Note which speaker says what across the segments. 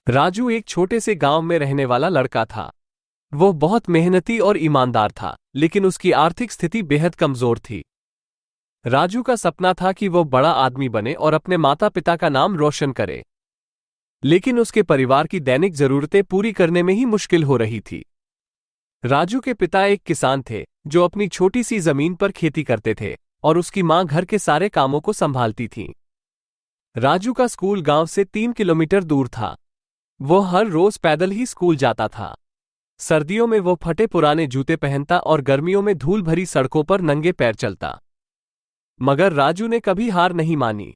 Speaker 1: राजू एक छोटे से गांव में रहने वाला लड़का था। वो बहुत मेहनती और ईमानदार था, लेकिन उसकी आर्थिक स्थिति बेहद कमजोर थी। राजू का सपना था कि वो बड़ा आदमी बने और अपने माता पिता का नाम रोशन करे, लेकिन उसके परिवार की दैनिक जरूरतें पूरी करने में ही मुश्किल हो रही थी। राजू के पिता एक किसान थे जो अपनी छोटी सी जमीन पर खेती करते थे और उसकी मां घर के सारे कामों को संभालती थी। राजू का स्कूल गांव से 3 किलोमीटर दूर था। वो हर रोज पैदल ही स्कूल जाता था। सर्दियों में वो फटे पुराने जूते पहनता और गर्मियों में धूल भरी सड़कों पर नंगे पैर चलता। मगर राजू ने कभी हार नहीं मानी।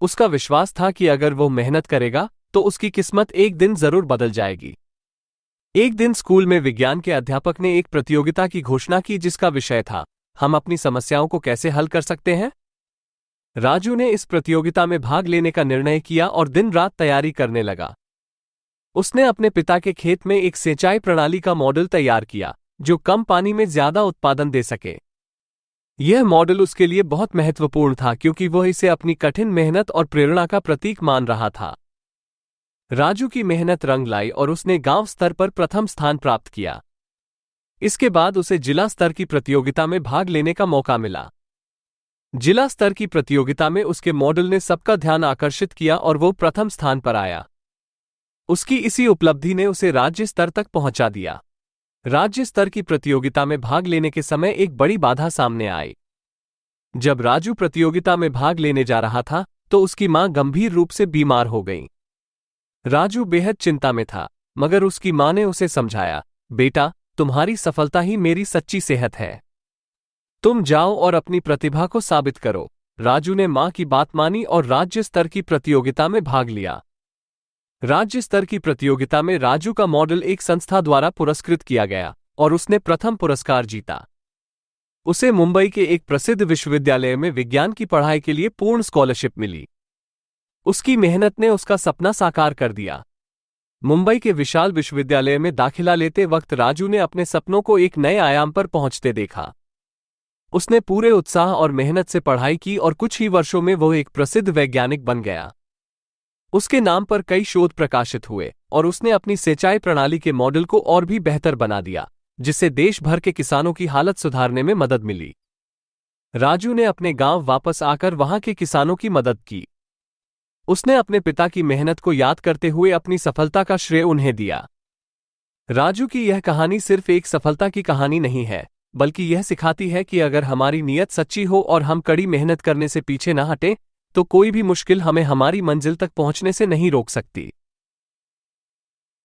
Speaker 1: उसका विश्वास था कि अगर वो मेहनत करेगा तो उसकी किस्मत एक दिन जरूर बदल जाएगी। एक दिन स्कूल में विज्ञान के अध्यापक ने एक प्रतियोगिता की घोषणा की जिसका विषय था, हम अपनी समस्याओं को कैसे हल कर सकते हैं। राजू ने इस प्रतियोगिता में भाग लेने का निर्णय किया और दिन रात तैयारी करने लगा। उसने अपने पिता के खेत में एक सिंचाई प्रणाली का मॉडल तैयार किया जो कम पानी में ज्यादा उत्पादन दे सके। यह मॉडल उसके लिए बहुत महत्वपूर्ण था क्योंकि वह इसे अपनी कठिन मेहनत और प्रेरणा का प्रतीक मान रहा था। राजू की मेहनत रंग लाई और उसने गांव स्तर पर प्रथम स्थान प्राप्त किया। इसके बाद उसे जिला स्तर की प्रतियोगिता में भाग लेने का मौका मिला। जिला स्तर की प्रतियोगिता में उसके मॉडल ने सबका ध्यान आकर्षित किया और वो प्रथम स्थान पर आया। उसकी इसी उपलब्धि ने उसे राज्य स्तर तक पहुंचा दिया। राज्य स्तर की प्रतियोगिता में भाग लेने के समय एक बड़ी बाधा सामने आई। जब राजू प्रतियोगिता में भाग लेने जा रहा था तो उसकी मां गंभीर रूप से बीमार हो गई। राजू बेहद चिंता में था, मगर उसकी मां ने उसे समझाया, बेटा, तुम्हारी सफलता ही मेरी सच्ची सेहत है। तुम जाओ और अपनी प्रतिभा को साबित करो। राजू ने मां की बात मानी और राज्य स्तर की प्रतियोगिता में भाग लिया। राज्य स्तर की प्रतियोगिता में राजू का मॉडल एक संस्था द्वारा पुरस्कृत किया गया और उसने प्रथम पुरस्कार जीता। उसे मुंबई के एक प्रसिद्ध विश्वविद्यालय में विज्ञान की पढ़ाई के लिए पूर्ण स्कॉलरशिप मिली। उसकी मेहनत ने उसका सपना साकार कर दिया। मुंबई के विशाल विश्वविद्यालय में दाखिला लेते वक्त राजू ने अपने सपनों को एक नए आयाम पर पहुंचते देखा। उसने पूरे उत्साह और मेहनत से पढ़ाई की और कुछ ही वर्षों में वह एक प्रसिद्ध वैज्ञानिक बन गया। उसके नाम पर कई शोध प्रकाशित हुए और उसने अपनी सिंचाई प्रणाली के मॉडल को और भी बेहतर बना दिया, जिससे देश भर के किसानों की हालत सुधारने में मदद मिली। राजू ने अपने गांव वापस आकर वहां के किसानों की मदद की। उसने अपने पिता की मेहनत को याद करते हुए अपनी सफलता का श्रेय उन्हें दिया। राजू की यह कहानी सिर्फ एक सफलता की कहानी नहीं है, बल्कि यह सिखाती है कि अगर हमारी नीयत सच्ची हो और हम कड़ी मेहनत करने से पीछे न हटें, तो कोई भी मुश्किल हमें हमारी मंजिल तक पहुंचने से नहीं रोक सकती।